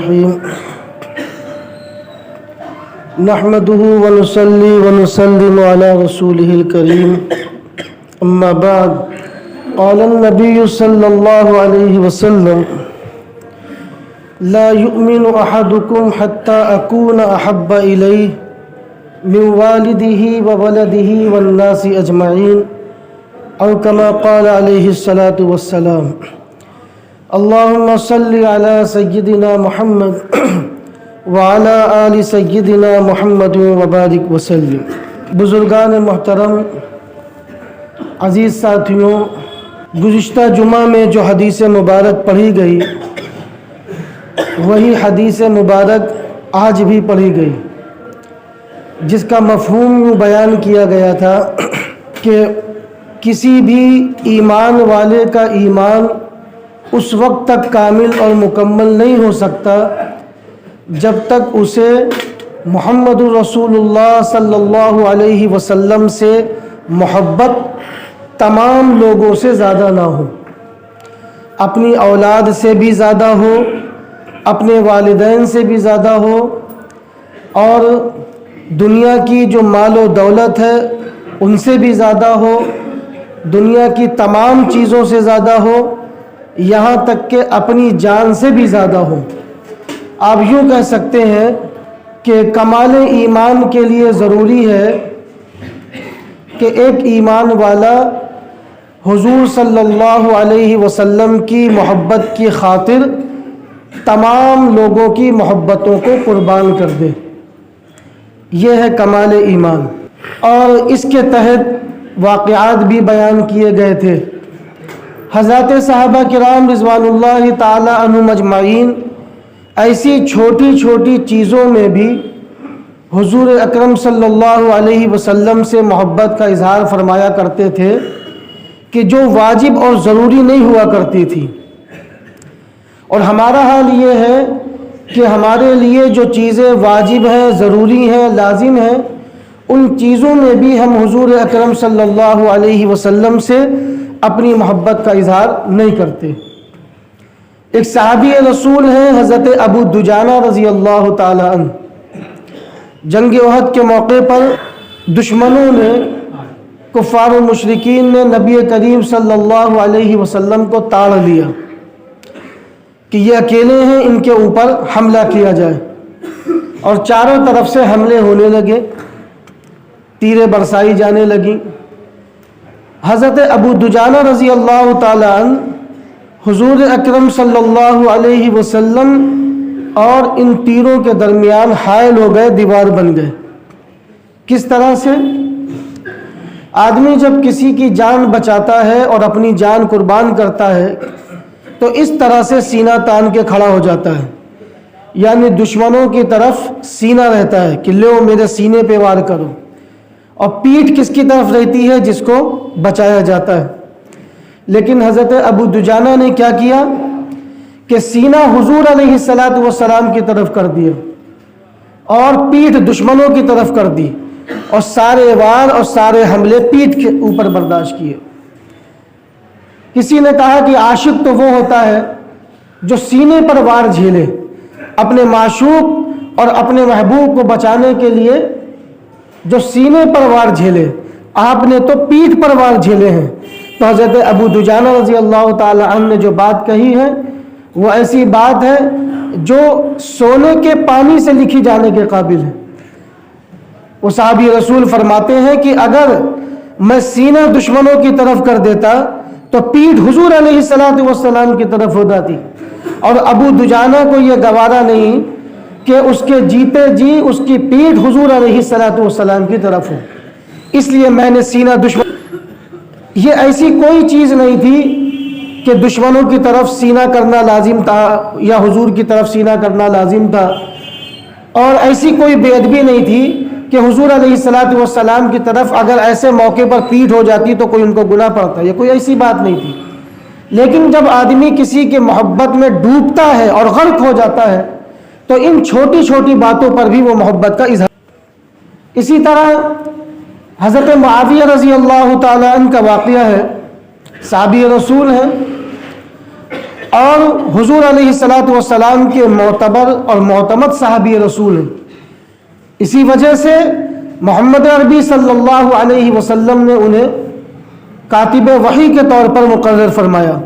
الرحيم نحمده ونصلي ونسلم على رسوله الكريم أما بعد قال النبي صلى الله عليه وسلم لا يؤمن أحدكم حتى أكون أحب إليه من والده وولده والناس أجمعين أو كما قال عليه الصلاة والسلام اللهم صل على سيدنا محمد وعلى آل سيدنا محمد وبارك وسلم۔ بزرگان محترم، عزیز ساتھیوں، گزشتہ جمعہ میں جو حدیث مبارک پڑھی گئی وہی حدیث مبارک آج بھی پڑھی گئی، جس کا مفہوم بیان کیا گیا تھا کہ کسی بھی ایمان والے کا ایمان اس وقت تک کامل اور مکمل نہیں ہو سکتا جب تک اسے محمد رسول اللہ صلی اللہ علیہ وسلم سے محبت تمام لوگوں سے زیادہ نہ ہو، اپنی اولاد سے بھی زیادہ ہو، اپنے والدین سے بھی زیادہ ہو، اور دنیا کی جو مال و دولت ہے ان سے بھی زیادہ ہو، دنیا کی تمام چیزوں سے زیادہ ہو، یہاں تک کہ اپنی جان سے بھی زیادہ ہو۔ آپ یوں کہہ سکتے ہیں کہ کمال ایمان کے لیے ضروری ہے کہ ایک ایمان والا حضور صلی اللہ علیہ وسلم کی محبت کی خاطر تمام لوگوں کی محبتوں کو قربان کر دے، یہ ہے کمال ایمان۔ اور اس کے تحت واقعات بھی بیان کیے گئے تھے۔ حضرات صحابہ کرام رضوان اللہ تعالی عنہم اجمعین ایسی چھوٹی چھوٹی چیزوں میں بھی حضور اکرم صلی اللہ علیہ وسلم سے محبت کا اظہار فرمایا کرتے تھے کہ جو واجب اور ضروری نہیں ہوا کرتی تھی۔ اور ہمارا حال یہ ہے کہ ہمارے لیے جو چیزیں واجب ہیں، ضروری ہیں، لازم ہیں، ان چیزوں میں بھی ہم حضور اکرم صلی اللہ علیہ وسلم سے اپنی محبت کا اظہار نہیں کرتے۔ ایک صحابی رسول ہیں حضرت ابو دجانہ رضی اللہ تعالی عنہ، جنگ احد کے موقع پر دشمنوں نے، کفار و مشرکین نے نبی کریم صلی اللہ علیہ وسلم کو تاڑ لیا کہ یہ اکیلے ہیں، ان کے اوپر حملہ کیا جائے، اور چاروں طرف سے حملے ہونے لگے، تیریں برسائی جانے لگیں۔ حضرت ابو دجانہ رضی اللہ تعالی عنہ حضور اکرم صلی اللہ علیہ وسلم اور ان تیروں کے درمیان حائل ہو گئے، دیوار بن گئے۔ کس طرح سے؟ آدمی جب کسی کی جان بچاتا ہے اور اپنی جان قربان کرتا ہے تو اس طرح سے سینہ تان کے کھڑا ہو جاتا ہے، یعنی دشمنوں کی طرف سینہ رہتا ہے کہ لو میرے سینے پہ وار کرو، اور پیٹھ کس کی طرف رہتی ہے؟ جس کو بچایا جاتا ہے۔ لیکن حضرت ابو دجانہ نے کیا کیا کہ سینہ حضور علیہ السلام کی طرف کر دیا اور پیٹھ دشمنوں کی طرف کر دی، اور سارے وار اور سارے حملے پیٹھ کے اوپر برداشت کیے۔ کسی نے کہا کہ عاشق تو وہ ہوتا ہے جو سینے پر وار جھیلے، اپنے معشوق اور اپنے محبوب کو بچانے کے لیے جو سینے پر وار جھیلے، آپ نے تو پیٹھ پر وار جھیلے ہیں۔ تو حضرت ابو دجانہ رضی اللہ تعالی عنہ نے جو بات کہی ہے وہ ایسی بات ہے جو سونے کے پانی سے لکھی جانے کے قابل ہے۔ وہ صحابی رسول فرماتے ہیں کہ اگر میں سینہ دشمنوں کی طرف کر دیتا تو پیٹھ حضور علیہ السلام کی طرف ہو جاتی، اور ابو دجانہ کو یہ گوارا نہیں کہ اس کے جیتے جی اس کی پیٹھ حضور علیہ السلام کی طرف ہو، اس لیے میں نے سینہ دشمن۔ یہ ایسی کوئی چیز نہیں تھی کہ دشمنوں کی طرف سینہ کرنا لازم تھا یا حضور کی طرف سینہ کرنا لازم تھا، اور ایسی کوئی بے ادبی نہیں تھی کہ حضور علیہ السلام کی طرف اگر ایسے موقع پر پیٹھ ہو جاتی تو کوئی ان کو گناہ پڑتا، یہ کوئی ایسی بات نہیں تھی۔ لیکن جب آدمی کسی کے محبت میں ڈوبتا ہے اور غرق ہو جاتا ہے تو ان چھوٹی چھوٹی باتوں پر بھی وہ محبت کا اظہار۔ اسی طرح حضرت معاویہ رضی اللہ تعالیٰ عنہ کا واقعہ ہے، صحابی رسول ہیں، اور حضور علیہ الصلاۃ والسلام کے معتبر اور معتمد صحابی رسول ہیں. اسی وجہ سے محمد عربی صلی اللہ علیہ وسلم نے انہیں کاتب وحی کے طور پر مقرر فرمایا.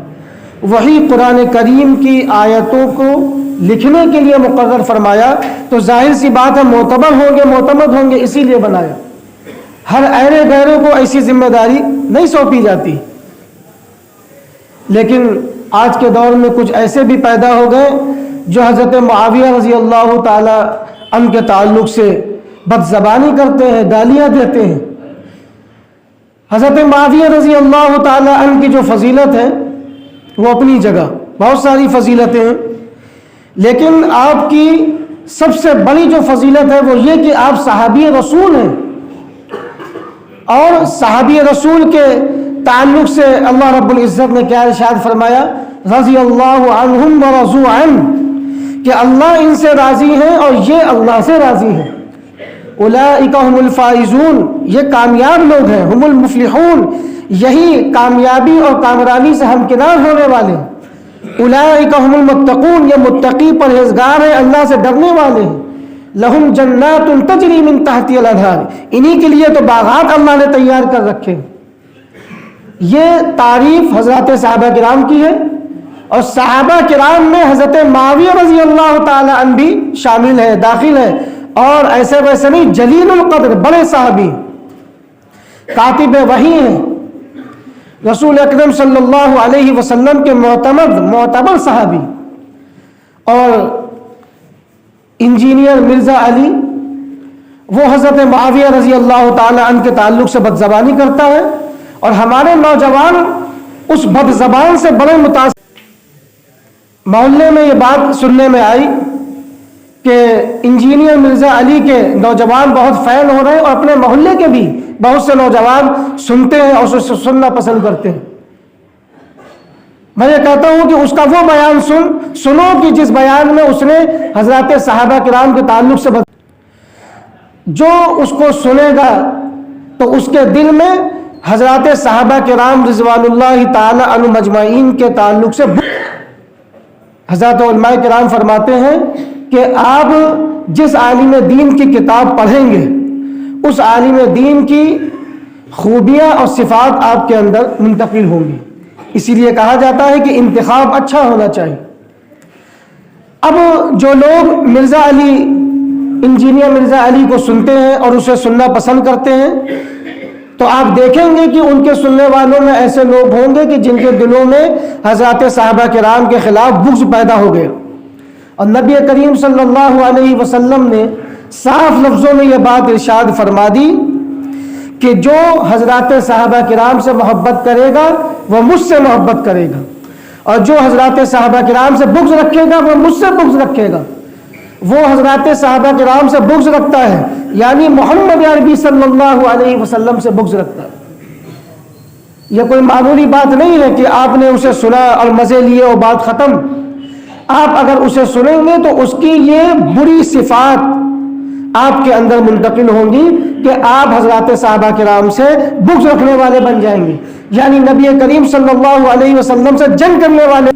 وہی قرآن کریم کی آیتوں کو لکھنے کے لیے مقرر فرمایا تو ظاہر سی بات ہے معتبر ہوں گے، معتمد ہوں گے، اسی لیے بنایا. ہر ایرے غیروں کو ایسی ذمہ داری نہیں سونپی جاتی. لیکن آج کے دور میں کچھ ایسے بھی پیدا ہو گئے جو حضرت معاویہ رضی اللہ تعالی عنہ کے تعلق سے بد زبانی کرتے ہیں، گالیاں دیتے ہیں. حضرت معاویہ رضی اللہ تعالی عنہ کی جو فضیلت ہے وہ اپنی جگہ، بہت ساری فضیلتیں ہیں، لیکن آپ کی سب سے بڑی جو فضیلت ہے وہ یہ کہ آپ صحابی رسول ہیں. اور صحابی رسول کے تعلق سے اللہ رب العزت نے کیا ارشاد فرمایا؟ رضی اللہ عنہم ورضوا عنہ، کہ اللہ ان سے راضی ہیں اور یہ اللہ سے راضی ہیں. اولئک هم الفائزون، یہ کامیاب لوگ ہیں. ہم المفلحون، یہی کامیابی اور کامرانی سے ہمکنار ہونے والے ہیں. اولئک هم المتقون، یہ متقی پرہیزگار ہیں، اللہ سے ڈرنے والے ہیں. لہم جنات تجری من تحتها الانہار، انہی کے لیے تو باغات اللہ نے تیار کر رکھے. یہ تعریف حضرات صحابہ کرام کی ہے، اور صحابہ کرام میں حضرت معاویہ رضی اللہ تعالی عنہ بھی شامل ہے، داخل ہے. اور ایسے ویسے نہیں، جلیل القدر، بڑے صحابی، کاتب وحی ہیں، رسول اکرم صلی اللہ علیہ وسلم کے معتبر صحابی. اور انجینئر مرزا علی، وہ حضرت معاویہ رضی اللہ تعالی عنہ کے تعلق سے بد زبانی کرتا ہے، اور ہمارے نوجوان اس بد زبان سے بڑے متاثر. محلے میں یہ بات سننے میں آئی کہ انجینئر مرزا علی کے نوجوان بہت فین ہو رہے ہیں، اور اپنے محلے کے بھی بہت سے نوجوان سنتے ہیں اور اسے سننا پسند کرتے ہیں. میں یہ کہتا ہوں کہ اس کا وہ بیان سنو کہ جس بیان میں اس نے حضرات صحابہ کرام کے تعلق سے جو اس کو سنے گا تو اس کے دل میں حضرات صحابہ کرام رضوان اللہ تعالی عنہ مجمعین کے تعلق سے. حضرات علماء کرام فرماتے ہیں کہ آپ جس عالم دین کی کتاب پڑھیں گے اس عالم دین کی خوبیاں اور صفات آپ کے اندر منتقل ہوں گی. اسی لیے کہا جاتا ہے کہ انتخاب اچھا ہونا چاہیے. اب جو لوگ مرزا علی، انجینئر مرزا علی کو سنتے ہیں اور اسے سننا پسند کرتے ہیں، تو آپ دیکھیں گے کہ ان کے سننے والوں میں ایسے لوگ ہوں گے کہ جن کے دلوں میں حضرات صحابہ کرام کے خلاف بغض پیدا ہو گیا. اور نبی کریم صلی اللہ علیہ وسلم نے صاف لفظوں میں یہ بات ارشاد فرما دی کہ جو حضرات صحابہ کرام سے محبت کرے گا وہ مجھ سے محبت کرے گا، اور جو حضرات صحابہ کرام سے بغض رکھے گا وہ مجھ سے بغض رکھے گا. وہ حضرات صحابہ کرام سے بغض رکھتا ہے، یعنی محمد عربی صلی اللہ علیہ وسلم سے بغض رکھتا ہے. یہ کوئی معمولی بات نہیں ہے کہ آپ نے اسے سنا اور مزے لیے اور بات ختم. آپ اگر اسے سنیں گے تو اس کی یہ بری صفات آپ کے اندر منتقل ہوں گی کہ آپ حضرات صحابہ کرام سے بغض رکھنے والے بن جائیں گے، یعنی نبی کریم صلی اللہ علیہ وسلم سے جنگ کرنے والے.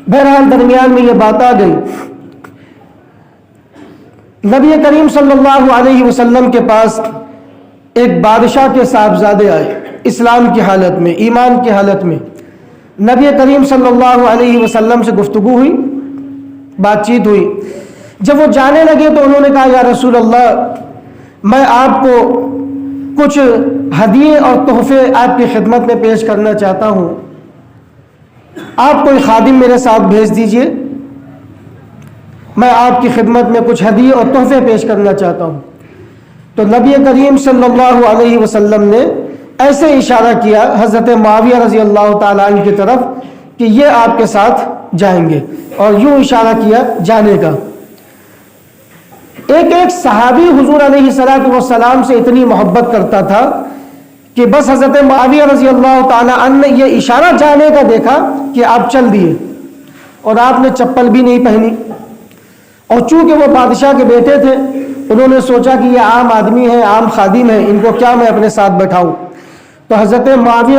بہرحال درمیان میں یہ بات آ گئی. نبی کریم صلی اللہ علیہ وسلم کے پاس ایک بادشاہ کے صاحبزادے آئے، اسلام کی حالت میں، ایمان کی حالت میں. نبی کریم صلی اللہ علیہ وسلم سے گفتگو ہوئی، بات چیت ہوئی. جب وہ جانے لگے تو انہوں نے کہا یا رسول اللہ، میں آپ کو کچھ ہدیے اور تحفے آپ کی خدمت میں پیش کرنا چاہتا ہوں، آپ کوئی خادم میرے ساتھ بھیج دیجئے، میں آپ کی خدمت میں کچھ ہدیے اور تحفے پیش کرنا چاہتا ہوں. تو نبی کریم صلی اللہ علیہ وسلم نے ایسے اشارہ کیا حضرت معاویہ رضی اللہ تعالیٰ عنہ کی طرف کہ یہ آپ کے ساتھ جائیں گے، اور یوں اشارہ کیا جانے کا. ایک صحابی حضور علیہ السلام سے اتنی محبت کرتا تھا کہ بس حضرت معاویہ رضی اللہ تعالیٰ عنہ نے یہ اشارہ جانے کا دیکھا کہ آپ چل دیے، اور آپ نے چپل بھی نہیں پہنی. اور چونکہ وہ بادشاہ کے بیٹے تھے، انہوں نے سوچا کہ یہ عام آدمی ہے، عام خادم ہے، ان کو کیا میں اپنے ساتھ بٹھاؤں. تو حضرت معاویہ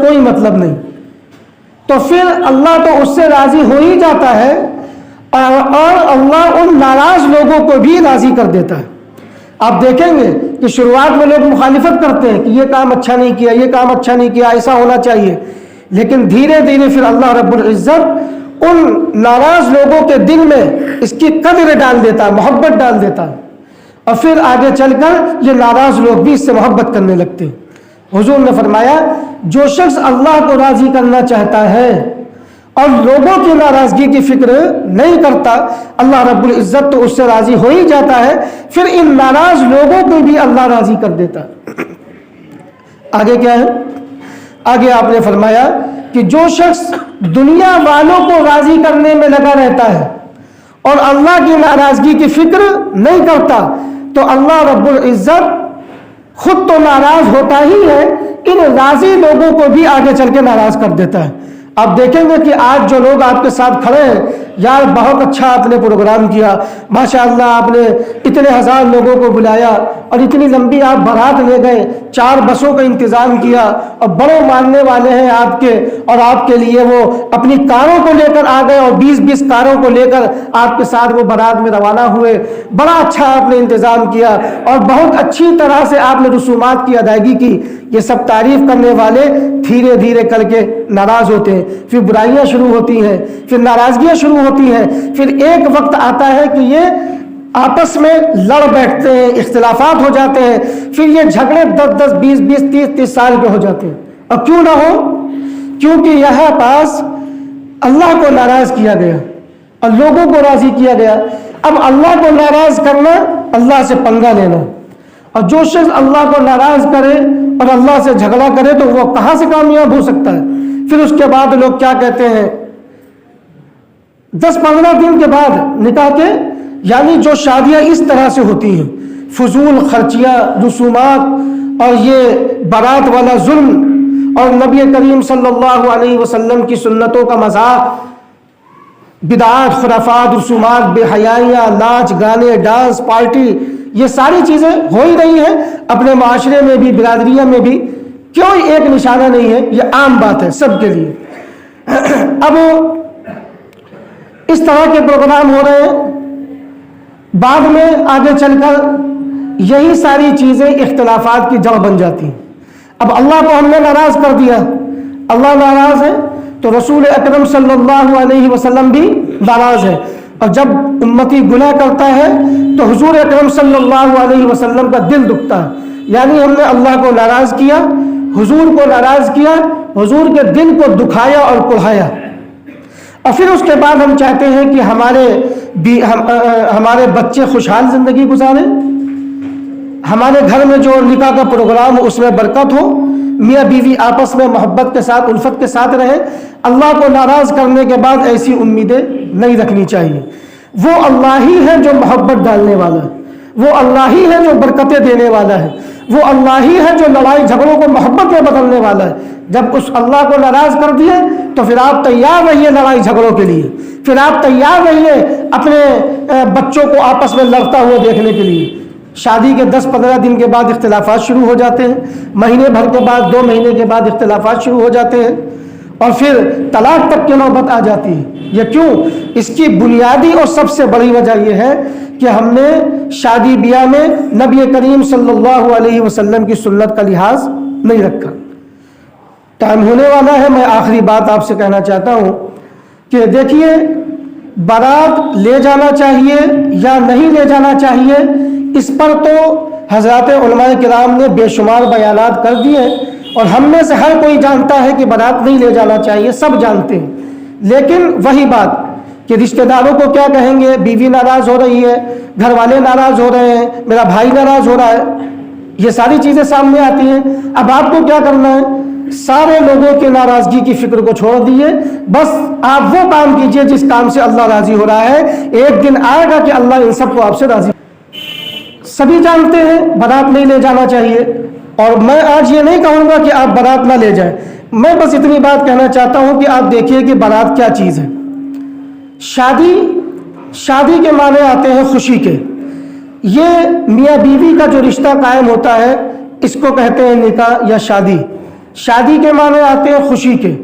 کوئی مطلب نہیں، تو پھر اللہ تو اس سے راضی ہو ہی جاتا ہے اور اللہ ان ناراض لوگوں کو بھی راضی کر دیتا ہے۔ آپ دیکھیں گے کہ شروعات میں لوگ مخالفت کرتے ہیں کہ یہ کام اچھا نہیں کیا، یہ کام اچھا نہیں کیا، ایسا ہونا چاہیے، لیکن دھیرے دھیرے پھر اللہ رب العزت ان ناراض لوگوں کے دل میں اس کی قدر ڈال دیتا ہے، محبت ڈال دیتا ہے، اور پھر آگے چل کر یہ ناراض لوگ بھی اس سے محبت کرنے لگتے ہیں۔ حضور نے فرمایا جو شخص اللہ کو راضی کرنا چاہتا ہے اور لوگوں کی ناراضگی کی فکر نہیں کرتا، اللہ رب العزت تو اس سے راضی ہو ہی جاتا ہے، پھر ان ناراض لوگوں کو بھی اللہ راضی کر دیتا ہے۔ آگے کیا ہے؟ آگے آپ نے فرمایا کہ جو شخص دنیا والوں کو راضی کرنے میں لگا رہتا ہے اور اللہ کی ناراضگی کی فکر نہیں کرتا تو اللہ رب العزت خود تو ناراض ہوتا ہی ہے، ان راضی لوگوں کو بھی آگے چل کے ناراض کر دیتا ہے۔ آپ دیکھیں گے کہ آج جو لوگ آپ کے ساتھ کھڑے ہیں، یار بہت اچھا آپ نے پروگرام کیا، ماشاءاللہ آپ نے اتنے ہزار لوگوں کو بلایا اور اتنی لمبی آپ بارات لے گئے، 4 بسوں کا انتظام کیا اور بڑے ماننے والے ہیں آپ کے، اور آپ کے لیے وہ اپنی کاروں کو لے کر آ گئے اور 20 کاروں کو لے کر آپ کے ساتھ وہ بارات میں روانہ ہوئے، بڑا اچھا آپ نے انتظام کیا اور بہت اچھی طرح سے آپ نے رسومات کی ادائیگی کی۔ یہ سب تعریف کرنے والے دھیرے دھیرے کر کے ناراض ہوتے ہیں، پھر برائیاں شروع ہوتی ہیں، پھر ناراضگیاں شروع ہوتی ہیں، پھر ایک وقت آتا ہے کہ یہ آپس میں لڑ بیٹھتے ہیں، اختلافات ہو جاتے ہیں، پھر یہ جھگڑے 10 20 30 سال کے ہو جاتے ہیں۔ اور کیوں نہ ہو؟ کیونکہ یہاں پاس اللہ کو ناراض کیا گیا اور لوگوں کو راضی کیا گیا۔ اب اللہ کو ناراض کرنا، اللہ سے پنگا لینا، اور جو شخص اللہ کو ناراض کرے اور اللہ سے جھگڑا کرے تو وہ کہاں سے کامیاب ہو سکتا ہے؟ پھر اس کے بعد لوگ کیا کہتے ہیں، 10-15 دن کے بعد نکاح کے، یعنی جو شادیاں اس طرح سے ہوتی ہیں، فضول خرچیاں، رسومات اور یہ بارات والا ظلم اور نبی کریم صلی اللہ علیہ وسلم کی سنتوں کا مذاق، بدعات، خرافات، رسومات، بے حیائیاں، ناچ گانے، ڈانس، پارٹی، یہ ساری چیزیں ہو ہی رہی ہیں اپنے معاشرے میں بھی، برادریوں میں بھی۔ کیوں ایک نشانہ نہیں ہے؟ یہ عام بات ہے سب کے لیے۔ اب اس طرح کے پروگرام ہو رہے ہیں، بعد میں آگے چل کر یہی ساری چیزیں اختلافات کی جڑ بن جاتی ہیں۔ اب اللہ کو ہم نے ناراض کر دیا، اللہ ناراض ہے تو رسول اکرم صلی اللہ علیہ وسلم بھی ناراض ہے، اور جب امتی گناہ کرتا ہے تو حضور اکرم صلی اللہ علیہ وسلم کا دل دکھتا ہے، یعنی ہم نے اللہ کو ناراض کیا، حضور کو ناراض کیا، حضور کے دل کو دکھایا اور کڑھایا، اور پھر اس کے بعد ہم چاہتے ہیں کہ ہمارے بچے خوشحال زندگی گزاریں، ہمارے گھر میں جو نکاح کا پروگرام ہو اس میں برکت ہو، میاں بیوی آپس میں محبت کے ساتھ، الفت کے ساتھ رہے۔ اللہ کو ناراض کرنے کے بعد ایسی امیدیں نہیں رکھنی چاہیے۔ وہ اللہ ہی ہے جو محبت ڈالنے والا ہے، وہ اللہ ہی ہے جو برکتیں دینے والا ہے، وہ اللہ ہی ہے جو لڑائی جھگڑوں کو محبت میں بدلنے والا ہے۔ جب اس اللہ کو ناراض کر دیے تو پھر آپ تیار رہیے لڑائی جھگڑوں کے لیے، پھر آپ تیار رہیے اپنے بچوں کو آپس میں لڑتا ہوا دیکھنے کے لیے۔ شادی کے 10-15 دن کے بعد اختلافات شروع ہو جاتے ہیں، مہینے بھر کے بعد، 2 مہینے کے بعد اختلافات شروع ہو جاتے ہیں، اور پھر طلاق تک کی نوبت آ جاتی ہے۔ یہ کیوں؟ اس کی بنیادی اور سب سے بڑی وجہ یہ ہے کہ ہم نے شادی بیاہ میں نبی کریم صلی اللہ علیہ وسلم کی سنت کا لحاظ نہیں رکھا۔ ٹائم ہونے والا ہے، میں آخری بات آپ سے کہنا چاہتا ہوں کہ دیکھیے، بارات لے جانا چاہیے یا نہیں لے جانا چاہیے، اس پر تو حضرات علماء کرام نے بے شمار بیانات کر دیے، اور ہم میں سے ہر کوئی جانتا ہے کہ بارات نہیں لے جانا چاہیے، سب جانتے ہیں۔ لیکن وہی بات کہ رشتہ داروں کو کیا کہیں گے، بیوی ناراض ہو رہی ہے، گھر والے ناراض ہو رہے ہیں، میرا بھائی ناراض ہو رہا ہے، یہ ساری چیزیں سامنے آتی ہیں۔ اب آپ کو کیا کرنا ہے؟ سارے لوگوں کی ناراضگی کی فکر کو چھوڑ دیے، بس آپ وہ کام کیجئے جس کام سے اللہ راضی ہو رہا ہے۔ ایک دن آئے گا کہ اللہ ان سب کو آپ سے راضی۔ سبھی جانتے ہیں بارات نہیں لے جانا چاہیے، اور میں آج یہ نہیں کہوں گا کہ آپ بارات نہ لے جائیں، میں بس اتنی بات کہنا چاہتا ہوں کہ آپ دیکھیے کہ بارات کیا چیز ہے۔ شادی کے معنی آتے ہیں خوشی کے۔ یہ میاں بیوی کا جو رشتہ قائم ہوتا ہے اس کو کہتے ہیں نکاح یا شادی۔ شادی کے معنی آتے ہیں خوشی کے،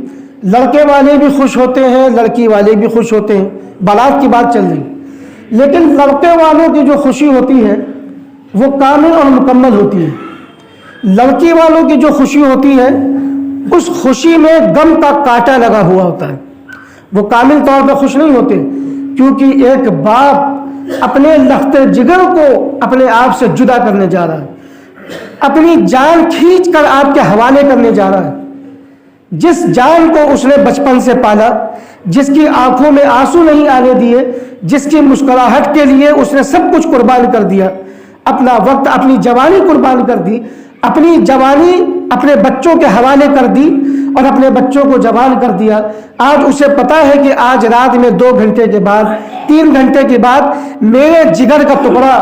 لڑکے والے بھی خوش ہوتے ہیں، لڑکی والے بھی خوش ہوتے ہیں، بارات کی بات چل رہی، لیکن لڑکے والوں کی جو خوشی ہوتی ہے وہ کامل اور مکمل ہوتی ہے، لڑکی والوں کی جو خوشی ہوتی ہے اس خوشی میں غم کا کانٹا لگا ہوا ہوتا ہے، وہ کامل طور پہ خوش نہیں ہوتے، کیونکہ ایک باپ اپنے لخت جگر کو اپنے آپ سے جدا کرنے جا رہا ہے، اپنی جان کھینچ کر آپ کے حوالے کرنے جا رہا ہے، جس جان کو اس نے بچپن سے پالا، جس کی آنکھوں میں آنسو نہیں آنے دیے، جس کی مسکراہٹ کے لیے اس نے سب کچھ قربان کر دیا، اپنا وقت، اپنی جوانی قربان کر دی، اپنی جوانی اپنے بچوں کے حوالے کر دی اور اپنے بچوں کو جوان کر دیا، آج اسے پتا ہے کہ آج رات میں 2 گھنٹے کے بعد، 3 گھنٹے کے بعد میرے جگر کا ٹکڑا،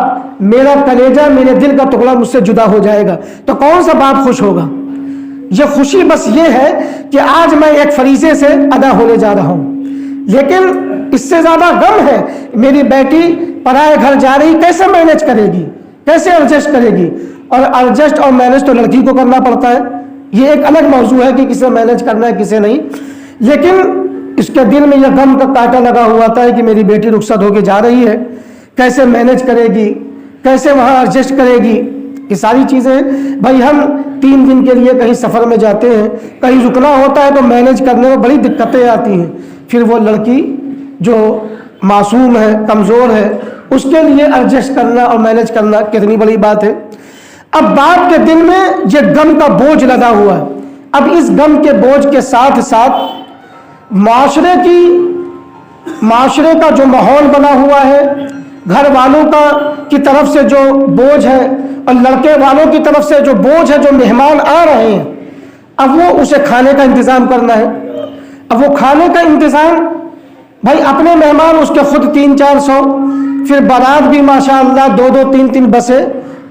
میرا کلیجہ، میرے دل کا ٹکڑا مجھ سے جدا ہو جائے گا، تو کون سا باپ خوش ہوگا؟ یہ خوشی بس یہ ہے کہ آج میں ایک فریضے سے ادا ہونے جا رہا ہوں، لیکن اس سے زیادہ غم ہے میری بیٹی پرائے گھر جا رہی، کیسے مینج کرے گی، کیسے ایڈجسٹ کرے گی، اور ایڈجسٹ اور مینج تو لڑکی کو کرنا پڑتا ہے، یہ ایک الگ موضوع ہے کہ کسے مینج کرنا ہے کسے نہیں، لیکن اس کے دل میں یہ غم کا کانٹا لگا ہوا تھا کہ میری بیٹی رخصت ہو کے جا رہی ہے، کیسے مینج کرے گی، کیسے وہاں ایڈجسٹ کرے گی، یہ ساری چیزیں بھائی ہم 3 دن کے لیے کہیں سفر میں جاتے ہیں، کہیں رکنا ہوتا ہے تو مینج کرنے میں بڑی دقتیں آتی ہیں، پھر وہ لڑکی جو معصوم ہے، کمزور ہے، اس کے لیے ایڈجسٹ کرنا اور مینج کرنا کتنی بڑی بات ہے۔ اب باپ کے دل میں یہ غم کا بوجھ لگا ہوا ہے، اب اس غم کے بوجھ کے ساتھ ساتھ معاشرے کا جو ماحول بنا ہوا ہے، گھر والوں کی طرف سے جو بوجھ ہے اور لڑکے والوں کی طرف سے جو بوجھ ہے، جو مہمان آ رہے ہیں، اب وہ اسے کھانے کا انتظام کرنا ہے، اب وہ کھانے کا انتظام بھائی اپنے مہمان اس کے خود 300-400، پھر بارات بھی ماشاءاللہ 2-2 3-3 بسیں،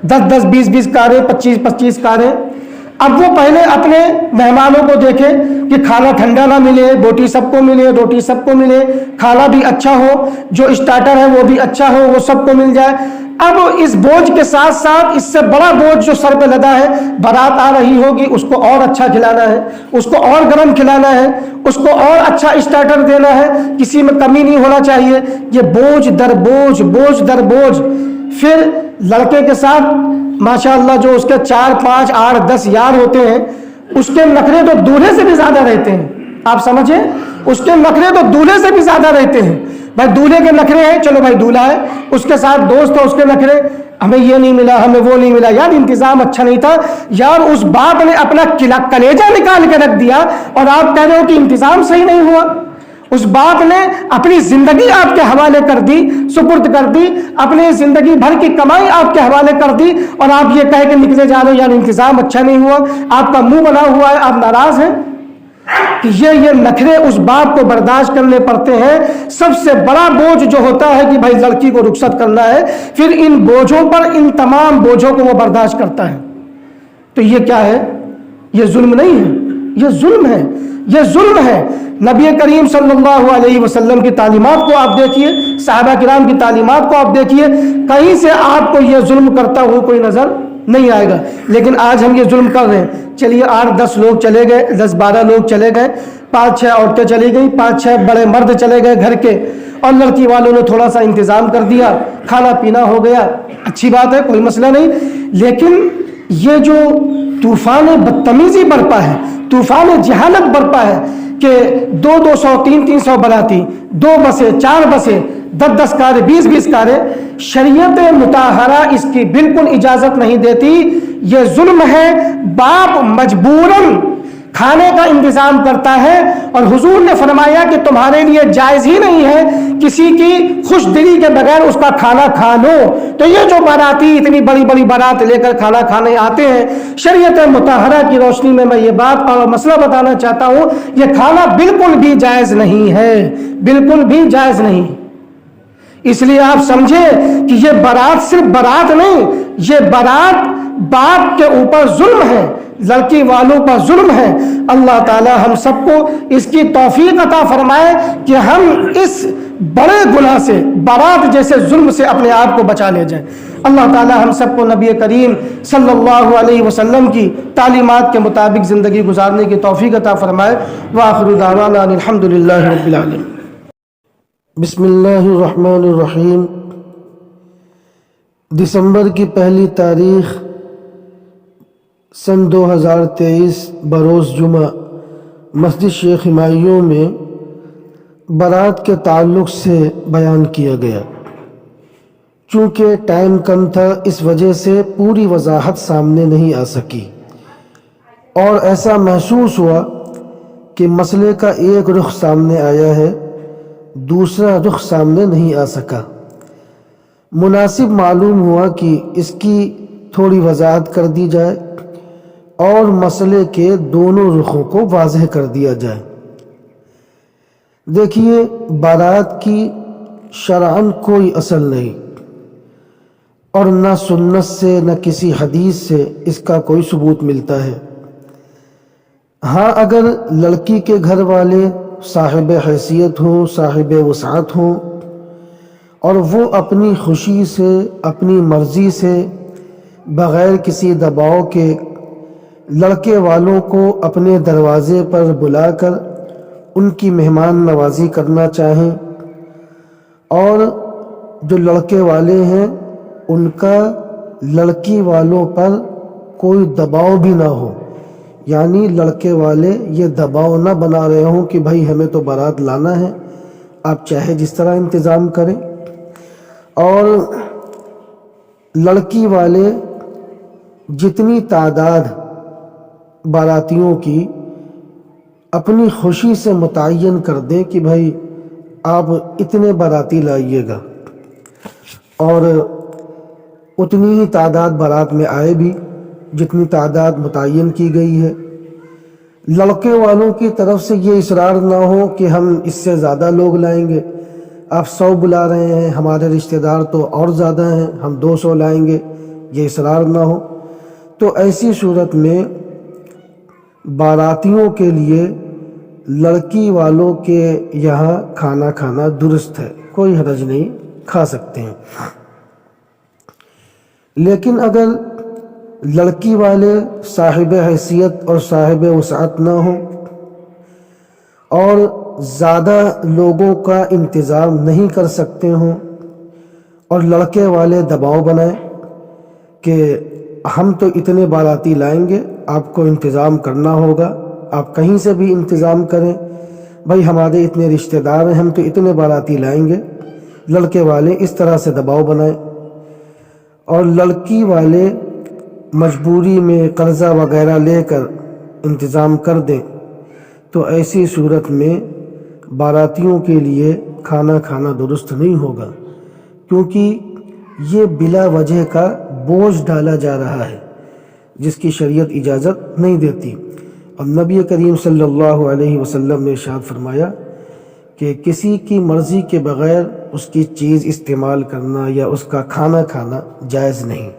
10-10 20-20 کاریں، 25-25 کاریں، اب وہ پہلے اپنے مہمانوں کو دیکھے کہ کھانا ٹھنڈا نہ ملے، بوٹی سب کو ملے، روٹی سب کو ملے، کھانا بھی اچھا ہو، جو اسٹارٹر ہے وہ بھی اچھا ہو، وہ سب کو مل جائے۔ اب اس بوجھ کے ساتھ ساتھ اس سے بڑا بوجھ جو سر پہ لدا ہے، بارات آ رہی ہوگی، اس کو اور اچھا کھلانا ہے، اس کو اور گرم کھلانا ہے، اس کو اور اچھا اسٹارٹر دینا ہے، کسی میں کمی نہیں ہونا چاہیے، یہ بوجھ در بوجھ، بوجھ در بوجھ۔ پھر لڑکے کے ساتھ ماشاءاللہ جو اس کے 4 5 8 10 یار ہوتے ہیں، اس کے نخرے تو دولہے سے بھی زیادہ رہتے ہیں، آپ سمجھیں، اس کے نخرے تو دولہے سے بھی زیادہ رہتے ہیں۔ بھائی دولہے کے نخرے ہیں، چلو بھائی دولہا ہے، اس کے ساتھ دوست ہے، اس کے نخرے، ہمیں یہ نہیں ملا، ہمیں وہ نہیں ملا، یار انتظام اچھا نہیں تھا، یار اس باپ نے اپنا کلیجہ نکال کے رکھ دیا اور آپ کہہ رہے ہو کہ انتظام صحیح نہیں ہوا۔ اس باپ نے اپنی زندگی آپ کے حوالے کر دی، سپرد کر دی، اپنی زندگی بھر کی کمائی آپ کے حوالے کر دی، اور آپ یہ کہہ کے نکلے جا رہے ہو یار انتظام اچھا نہیں ہوا، آپ کا منہ بنا ہوا ہے، آپ ناراض ہیں کہ یہ نخرے اس باپ کو برداشت کرنے پڑتے ہیں۔ سب سے بڑا بوجھ جو ہوتا ہے کہ بھائی لڑکی کو رخصت کرنا ہے، پھر ان بوجھوں پر، ان تمام بوجھوں کو وہ برداشت کرتا ہے، تو یہ کیا ہے؟ یہ ظلم نہیں ہے، یہ ظلم ہے، یہ ظلم ہے۔ نبی کریم صلی اللہ علیہ وسلم کی تعلیمات کو آپ دیکھیے، صحابہ کرام کی تعلیمات کو آپ دیکھیے، کہیں سے آپ کو یہ ظلم کرتا ہوا کوئی نظر نہیں آئے گا، لیکن آج ہم یہ ظلم کر رہے ہیں۔ چلیے 8-10 لوگ چلے گئے، 10-12 لوگ چلے گئے، 5-6 عورتیں چلی گئیں، 5-6 بڑے مرد چلے گئے گھر کے، اور لڑکی والوں نے تھوڑا سا انتظام کر دیا، کھانا پینا ہو گیا، اچھی بات ہے، کوئی مسئلہ نہیں، لیکن یہ جو طوفان بدتمیزی برپا ہے، طوفان جہالت برپا ہے کہ 200-200 300-300 براتی، 2 بسیں، 4 بسیں، 10-10 کاریں، 20-20 کاریں، شریعت مطہرہ اس کی بالکل اجازت نہیں دیتی، یہ ظلم ہے۔ باپ مجبوراً کھانے کا انتظام کرتا ہے، اور حضور نے فرمایا کہ تمہارے لیے جائز ہی نہیں ہے کسی کی خوش دلی کے بغیر اس کا کھانا کھا لو۔ تو یہ جو باراتی اتنی بڑی بڑی بارات لے کر کھانا کھانے آتے ہیں، شریعت مطہرہ کی روشنی میں یہ بات اور مسئلہ بتانا چاہتا ہوں، یہ کھانا بالکل بھی جائز نہیں ہے، بالکل بھی جائز نہیں۔ اس لیے آپ سمجھیں کہ یہ بارات صرف بارات نہیں، یہ بارات باپ کے اوپر ظلم ہے، لڑکی والوں پر ظلم ہے۔ اللہ تعالی ہم سب کو اس کی توفیق عطا فرمائے کہ ہم اس بڑے گناہ سے، بارات جیسے ظلم سے اپنے آپ کو بچا لے جائیں۔ اللہ تعالی ہم سب کو نبی کریم صلی اللہ علیہ وسلم کی تعلیمات کے مطابق زندگی گزارنے کی توفیق عطا فرمائے۔ وآخر دعوانا ان الحمد للہ رب العالمین۔ بسم اللہ الرحمن الرحیم۔ دسمبر کی پہلی تاریخ سن 2023 بروز جمعہ مسجد شیخ ہمایوں میں بارات کے تعلق سے بیان کیا گیا۔ چونکہ ٹائم کم تھا اس وجہ سے پوری وضاحت سامنے نہیں آ سکی، اور ایسا محسوس ہوا کہ مسئلے کا ایک رخ سامنے آیا ہے، دوسرا رخ سامنے نہیں آ سکا۔ مناسب معلوم ہوا کہ اس کی تھوڑی وضاحت کر دی جائے اور مسئلے کے دونوں رخوں کو واضح کر دیا جائے۔ دیکھیے، بارات کی شرعاً کوئی اصل نہیں، اور نہ سنت سے نہ کسی حدیث سے اس کا کوئی ثبوت ملتا ہے۔ ہاں، اگر لڑکی کے گھر والے صاحب حیثیت ہوں، صاحب وسعت ہوں، اور وہ اپنی خوشی سے، اپنی مرضی سے، بغیر کسی دباؤ کے لڑکے والوں کو اپنے دروازے پر بلا کر ان کی مہمان نوازی کرنا چاہیں، اور جو لڑکے والے ہیں ان کا لڑکی والوں پر کوئی دباؤ بھی نہ ہو، یعنی لڑکے والے یہ دباؤ نہ بنا رہے ہوں کہ بھائی ہمیں تو بارات لانا ہے، آپ چاہے جس طرح انتظام کریں، اور لڑکی والے جتنی تعداد باراتیوں کی اپنی خوشی سے متعین کر دیں کہ بھائی آپ اتنے باراتی لائیے گا، اور اتنی ہی تعداد بارات میں آئے بھی جتنی تعداد متعین کی گئی ہے۔ لڑکے والوں کی طرف سے یہ اصرار نہ ہو کہ ہم اس سے زیادہ لوگ لائیں گے، آپ 100 بلا رہے ہیں، ہمارے رشتہ دار تو اور زیادہ ہیں، ہم 200 لائیں گے، یہ اصرار نہ ہو۔ تو ایسی صورت میں باراتیوں کے لیے لڑکی والوں کے یہاں کھانا کھانا درست ہے، کوئی حرج نہیں، کھا سکتے ہیں۔ لیکن اگر لڑکی والے صاحب حیثیت اور صاحب وسعت نہ ہوں اور زیادہ لوگوں کا انتظام نہیں کر سکتے ہوں، اور لڑکے والے دباؤ بنائیں کہ ہم تو اتنے باراتی لائیں گے، آپ کو انتظام کرنا ہوگا، آپ کہیں سے بھی انتظام کریں، بھائی ہمارے اتنے رشتہ دار ہیں، ہم تو اتنے باراتی لائیں گے، لڑکے والے اس طرح سے دباؤ بنائیں، اور لڑکی والے مجبوری میں قرضہ وغیرہ لے کر انتظام کر دیں، تو ایسی صورت میں باراتیوں کے لیے کھانا کھانا درست نہیں ہوگا، کیونکہ یہ بلا وجہ کا بوجھ ڈالا جا رہا ہے جس کی شریعت اجازت نہیں دیتی۔ اور نبی کریم صلی اللہ علیہ وسلم نے ارشاد فرمایا کہ کسی کی مرضی کے بغیر اس کی چیز استعمال کرنا یا اس کا کھانا کھانا جائز نہیں۔